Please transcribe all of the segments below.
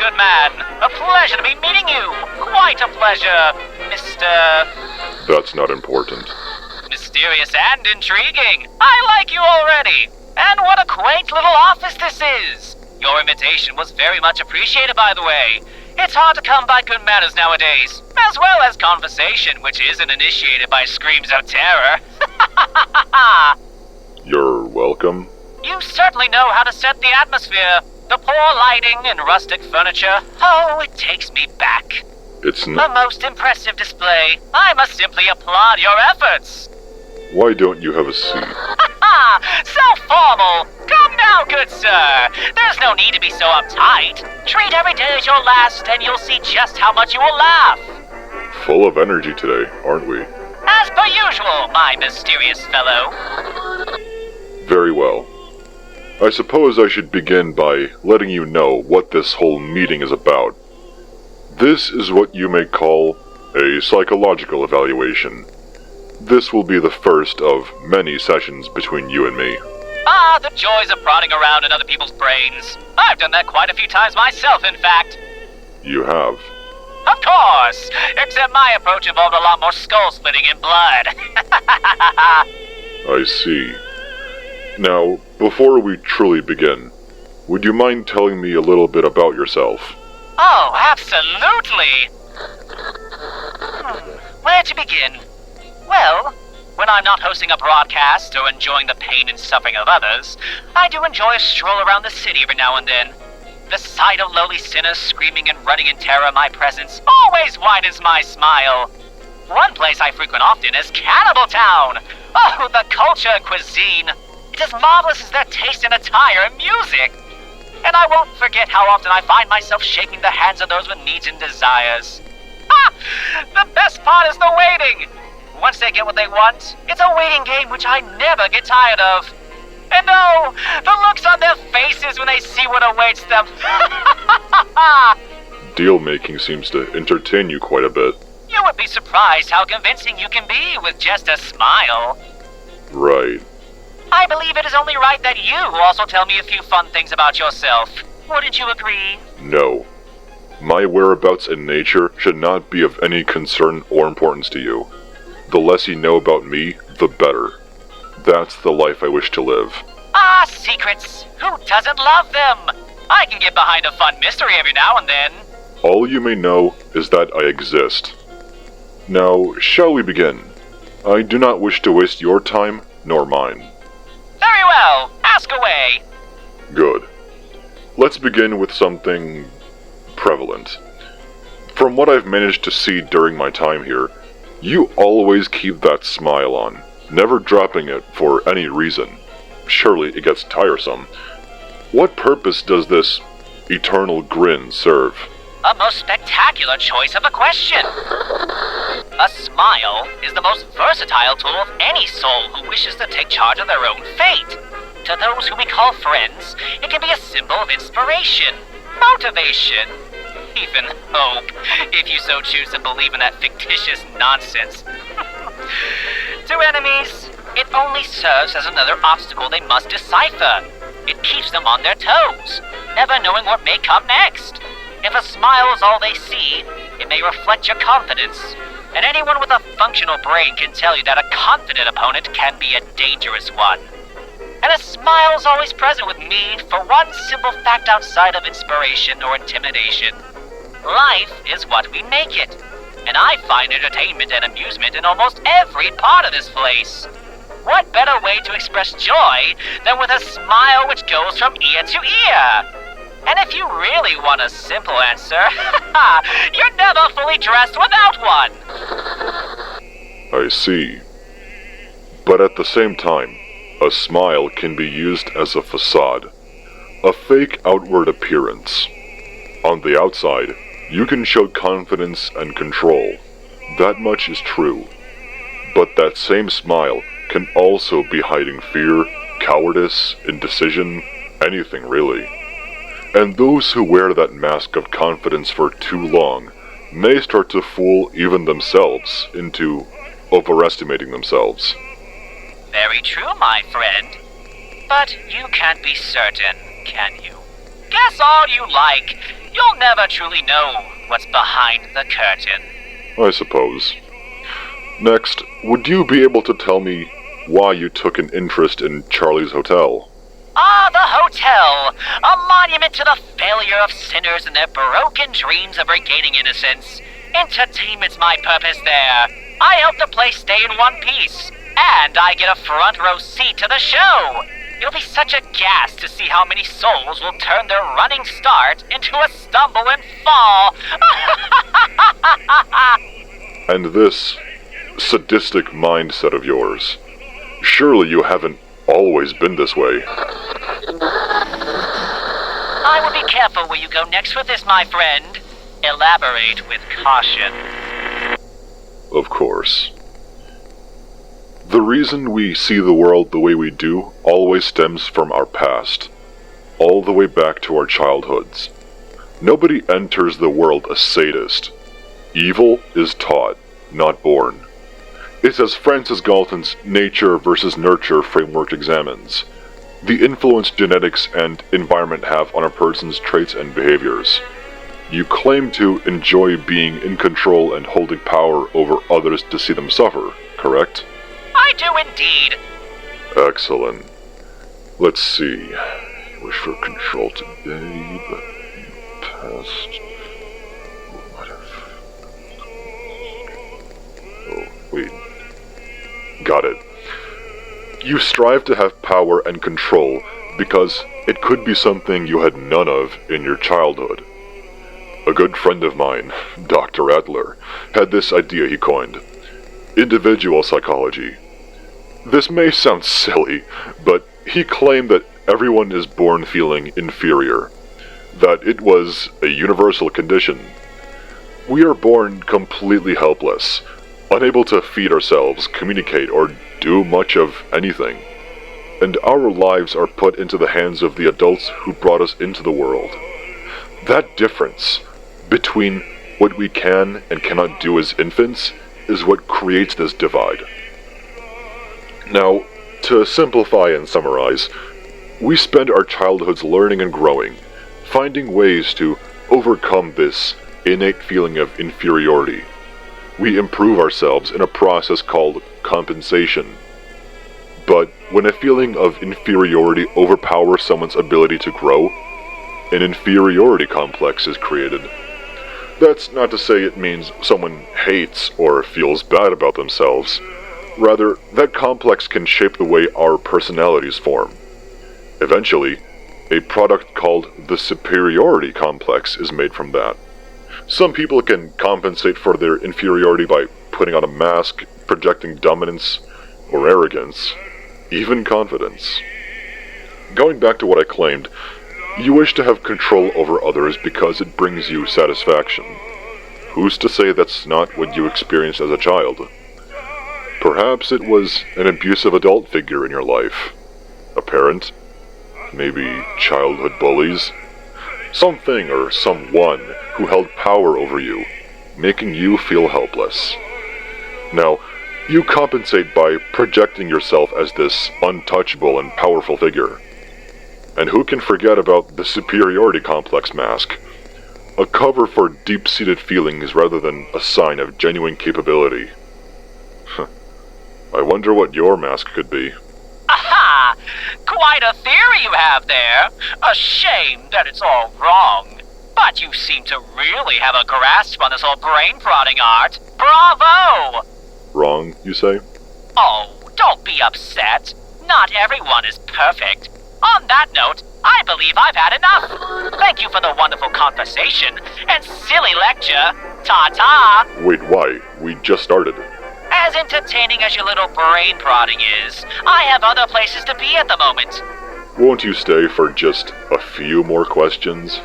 good man. A pleasure to be meeting you. Quite a pleasure, Mr. That's not important. Mysterious and intriguing. I like you already. And what a quaint little office this is. Your invitation was very much appreciated, by the way. It's hard to come by good manners nowadays, as well as conversation, which isn't initiated by screams of terror. You're welcome. You certainly know how to set the atmosphere. The poor lighting and rustic furniture. Oh, it takes me back. It's A most impressive display. I must simply applaud your efforts. Why don't you have a seat? So formal. Come now, good sir. There's no need to be so uptight. Treat every day as your last, and you'll see just how much you will laugh. Full of energy today, aren't we? As per usual, my mysterious fellow. Very well. I suppose I should begin by letting you know what this whole meeting is about. This is what you may call a psychological evaluation. This will be the first of many sessions between you and me. Ah, the joys of prodding around in other people's brains. I've done that quite a few times myself, in fact. You have. Of course, except my approach involved a lot more skull-splitting and blood. I see. Now, before we truly begin, would you mind telling me a little bit about yourself? Oh, absolutely! Where to begin? Well, when I'm not hosting a broadcast or enjoying the pain and suffering of others, I do enjoy a stroll around the city every now and then. The sight of lowly sinners screaming and running in terror in my presence always widens my smile. One place I frequent often is Cannibal Town. Oh, the culture and cuisine. It's as marvelous as their taste in attire and music. And I won't forget how often I find myself shaking the hands of those with needs and desires. Ah! The best part is the waiting. Once they get what they want, it's a waiting game which I never get tired of. And oh, the looks on their faces when they see what awaits them. Deal making seems to entertain you quite a bit. You would be surprised how convincing you can be with just a smile. Right. I believe it is only right that you also tell me a few fun things about yourself. Wouldn't you agree? No. My whereabouts in nature should not be of any concern or importance to you. The less you know about me, the better. That's the life I wish to live. Ah, secrets! Who doesn't love them? I can get behind a fun mystery every now and then. All you may know is that I exist. Now, shall we begin? I do not wish to waste your time, nor mine. Very well, ask away. Good. Let's begin with something prevalent. From what I've managed to see during my time here, you always keep that smile on, never dropping it for any reason. Surely it gets tiresome. What purpose does this eternal grin serve? A most spectacular choice of a question. A smile is the most versatile tool of any soul who wishes to take charge of their own fate. To those who we call friends, it can be a symbol of inspiration, motivation, even hope, if you so choose to believe in that fictitious nonsense. To enemies, it only serves as another obstacle they must decipher. It keeps them on their toes, never knowing what may come next. If a smile is all they see, it may reflect your confidence. And anyone with a functional brain can tell you that a confident opponent can be a dangerous one. And a smile is always present with me for one simple fact outside of inspiration or intimidation. Life is what we make it. And I find entertainment and amusement in almost every part of this place. What better way to express joy than with a smile which goes from ear to ear? And if you really want a simple answer, you're never fully dressed without one. I see. But at the same time, a smile can be used as a facade, a fake outward appearance. On the outside, you can show confidence and control. That much is true. But that same smile can also be hiding fear, cowardice, indecision, anything really. And those who wear that mask of confidence for too long may start to fool even themselves into overestimating themselves. Very true, my friend. But you can't be certain, can you? Guess all you like. you'll never truly know what's behind the curtain. I suppose. Next, would you be able to tell me why you took an interest in Charlie's Hotel? Ah, the hotel! A monument to the failure of sinners and their broken dreams of regaining innocence. Entertainment's my purpose there. I help the place stay in one piece. And I get a front row seat to the show. You'll be such a gas to see how many souls will turn their running start into a stumble and fall. And this sadistic mindset of yours, surely you haven't always been this way. I would be careful where you go next with this, my friend. Elaborate with caution. Of course. The reason we see the world the way we do always stems from our past, all the way back to our childhoods. Nobody enters the world a sadist. Evil is taught, not born. It's as Francis Galton's nature versus nurture framework examines, the influence genetics and environment have on a person's traits and behaviors. You claim to enjoy being in control and holding power over others to see them suffer, correct? I do indeed. Excellent. Let's see. Wish for control today, but in the past... What if... Oh, wait. Got it. You strive to have power and control because it could be something you had none of in your childhood. A good friend of mine, Dr. Adler, had this idea he coined: individual psychology. This may sound silly, but he claimed that everyone is born feeling inferior, that it was a universal condition. We are born completely helpless, unable to feed ourselves, communicate, or do much of anything. And our lives are put into the hands of the adults who brought us into the world. That difference between what we can and cannot do as infants is what creates this divide. Now, to simplify and summarize, we spend our childhoods learning and growing, finding ways to overcome this innate feeling of inferiority. We improve ourselves in a process called compensation. But when a feeling of inferiority overpowers someone's ability to grow, an inferiority complex is created. That's not to say it means someone hates or feels bad about themselves. Rather, that complex can shape the way our personalities form. Eventually, a product called the superiority complex is made from that. Some people can compensate for their inferiority by putting on a mask, projecting dominance or arrogance, even confidence. Going back to what I claimed, you wish to have control over others because it brings you satisfaction. Who's to say that's not what you experienced as a child? Perhaps it was an abusive adult figure in your life. A parent? Maybe childhood bullies? Something or someone who held power over you, making you feel helpless. Now, you compensate by projecting yourself as this untouchable and powerful figure. And who can forget about the superiority complex mask? A cover for deep-seated feelings rather than a sign of genuine capability. I wonder what your mask could be. Aha! Quite a theory you have there. A shame that it's all wrong. But you seem to really have a grasp on this whole brain-prodding art. Bravo! Wrong, you say? Oh, don't be upset. Not everyone is perfect. On that note, I believe I've had enough. Thank you for the wonderful conversation and silly lecture. Ta-ta! Wait, why? We just started. As entertaining as your little brain prodding is, I have other places to be at the moment. Won't you stay for just a few more questions?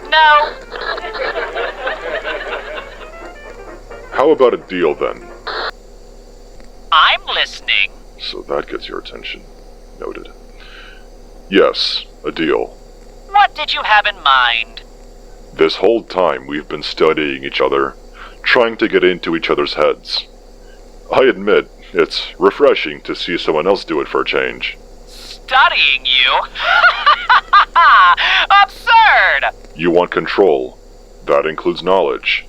No. How about a deal then? I'm listening. So that gets your attention. Noted. Yes, a deal. What did you have in mind? This whole time we've been studying each other, trying to get into each other's heads. I admit, it's refreshing to see someone else do it for a change. studying you? Absurd! You want control. That includes knowledge.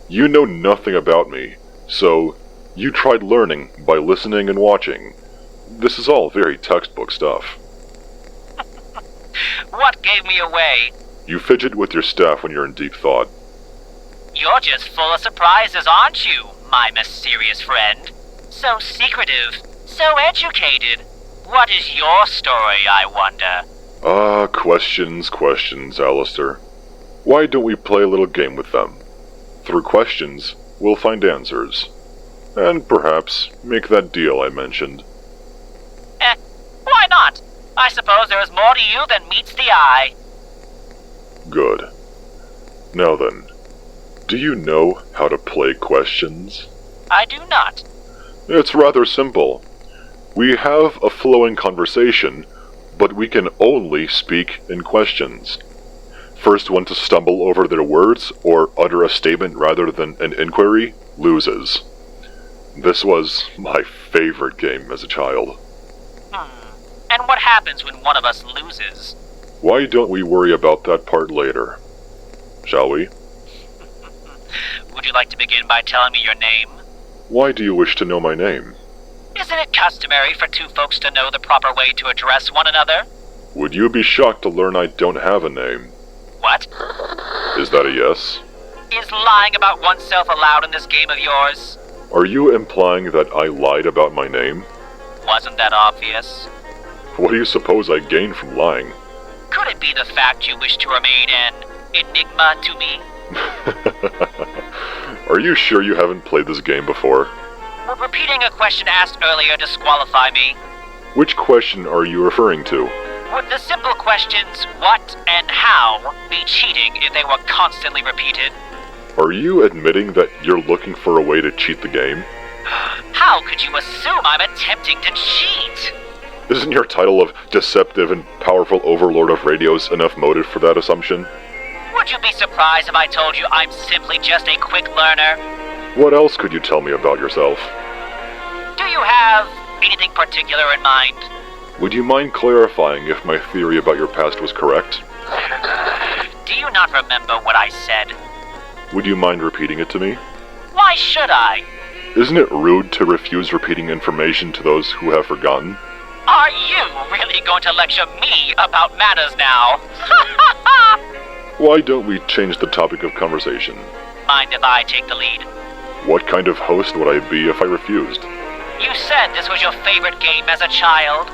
You know nothing about me, so you tried learning by listening and watching. This is all very textbook stuff. What gave me away? You fidget with your staff when you're in deep thought. You're just full of surprises, aren't you, my mysterious friend? So secretive, so educated. What is your story, I wonder? Questions, Alastor. Why don't we play a little game with them? Through questions, we'll find answers. And perhaps make that deal I mentioned. Why not? I suppose there is more to you than meets the eye. Good. Now then, do you know how to play questions? I do not. It's rather simple. We have a flowing conversation, but we can only speak in questions. First one to stumble over their words or utter a statement rather than an inquiry loses. This was my favorite game as a child. And what happens when one of us loses? Why don't we worry about that part later? Shall we? Would you like to begin by telling me your name? Why do you wish to know my name? Isn't it customary for two folks to know the proper way to address one another? Would you be shocked to learn I don't have a name? What? Is that a yes? Is lying about oneself allowed in this game of yours? Are you implying that I lied about my name? Wasn't that obvious? What do you suppose I gained from lying? Could it be the fact you wish to remain an enigma to me? Are you sure you haven't played this game before? Would repeating a question asked earlier disqualify me? Which question are you referring to? Would the simple questions, what and how, be cheating if they were constantly repeated? Are you admitting that you're looking for a way to cheat the game? How could you assume I'm attempting to cheat? Isn't your title of Deceptive and Powerful Overlord of Radios enough motive for that assumption? Would you be surprised if I told you I'm simply just a quick learner? What else could you tell me about yourself? Do you have anything particular in mind? Would you mind clarifying if my theory about your past was correct? Do you not remember what I said? Would you mind repeating it to me? Why should I? Isn't it rude to refuse repeating information to those who have forgotten? Are you really going to lecture me about manners now? Why don't we change the topic of conversation? Mind if I take the lead? What kind of host would I be if I refused? You said this was your favorite game as a child.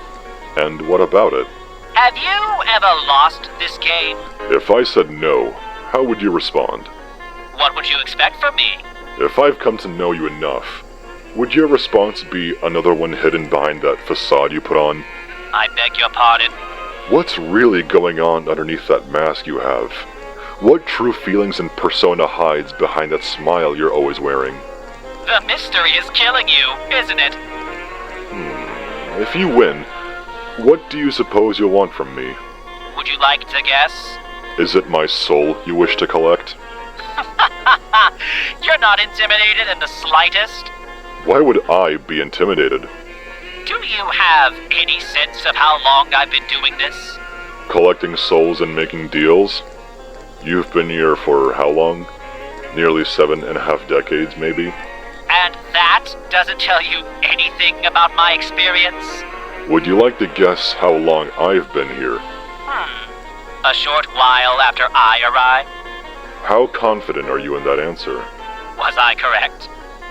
And what about it? Have you ever lost this game? If I said no, how would you respond? What would you expect from me? If I've come to know you enough, would your response be another one hidden behind that facade you put on? I beg your pardon. What's really going on underneath that mask you have? What true feelings and persona hides behind that smile you're always wearing? The mystery is killing you, isn't it? If you win, what do you suppose you'll want from me? Would you like to guess? Is it my soul you wish to collect? You're not intimidated in the slightest. Why would I be intimidated? Do you have any sense of how long I've been doing this? Collecting souls and making deals? You've been here for how long? Nearly 7.5 decades, maybe? And that doesn't tell you anything about my experience? Would you like to guess how long I've been here? A short while after I arrived? How confident are you in that answer? Was I correct?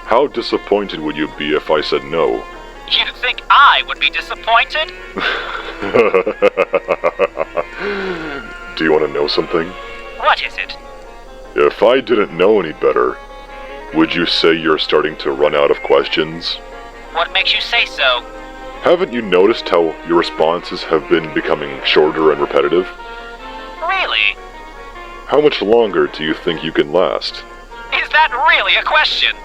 How disappointed would you be if I said no? You think I would be disappointed? Do you want to know something? What is it? If I didn't know any better, would you say you're starting to run out of questions? What makes you say so? Haven't you noticed how your responses have been becoming shorter and repetitive? Really? How much longer do you think you can last? Is that really a question?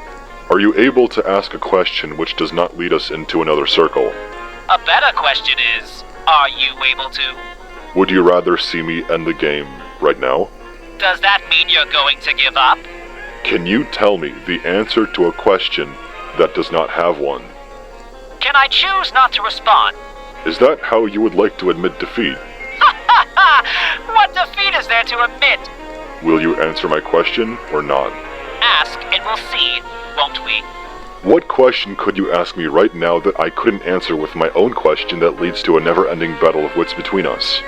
Are you able to ask a question which does not lead us into another circle? A better question is, are you able to? Would you rather see me end the game right now? Does that mean you're going to give up? Can you tell me the answer to a question that does not have one? Can I choose not to respond? Is that how you would like to admit defeat? What defeat is there to admit? Will you answer my question or not? Ask and we'll see, won't we? What question could you ask me right now that I couldn't answer with my own question that leads to a never-ending battle of wits between us?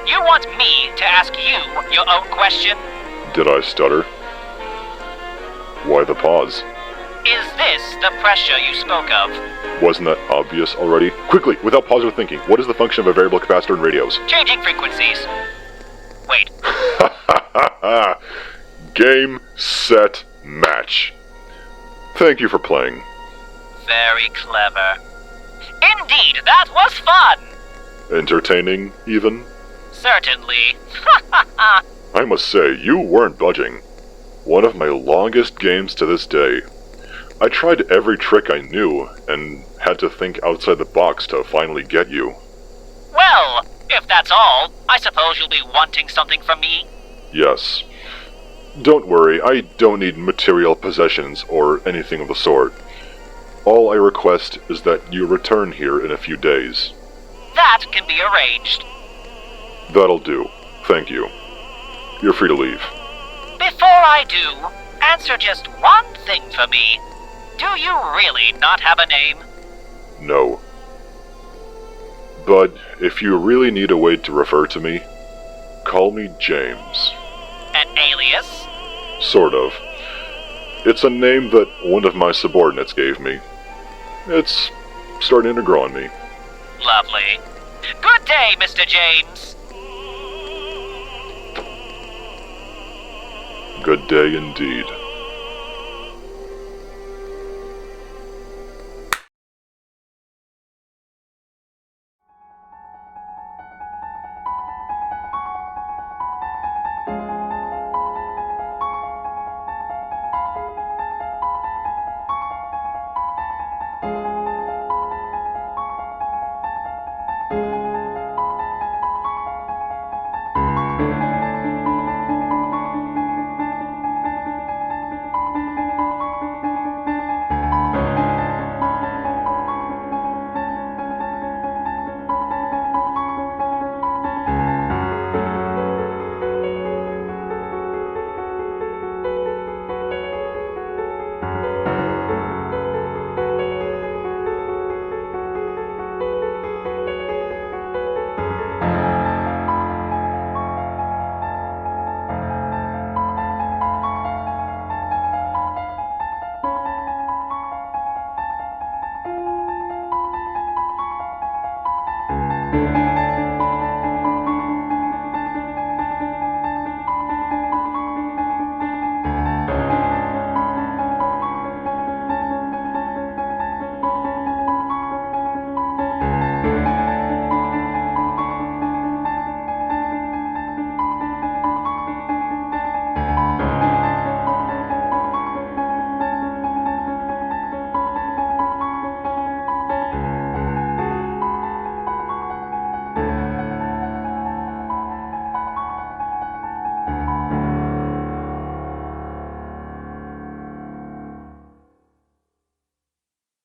You want me to ask you your own question? Did I stutter? Why the pause? Is this the pressure you spoke of? Wasn't that obvious already? Quickly, without pause or thinking, what is the function of a variable capacitor in radios? Changing frequencies. Wait. Game, set, match. Thank you for playing. Very clever. Indeed, that was fun! Entertaining, even? Certainly. I must say, you weren't budging. One of my longest games to this day. I tried every trick I knew, and had to think outside the box to finally get you. Well, if that's all, I suppose you'll be wanting something from me? Yes. Don't worry, I don't need material possessions or anything of the sort. All I request is that you return here in a few days. That can be arranged. That'll do. Thank you. You're free to leave. Before I do, answer just one thing for me. Do you really not have a name? No. But if you really need a way to refer to me, call me James. An alias? Sort of. It's a name that one of my subordinates gave me. It's starting to grow on me. Lovely. Good day, Mr. James. Good day indeed.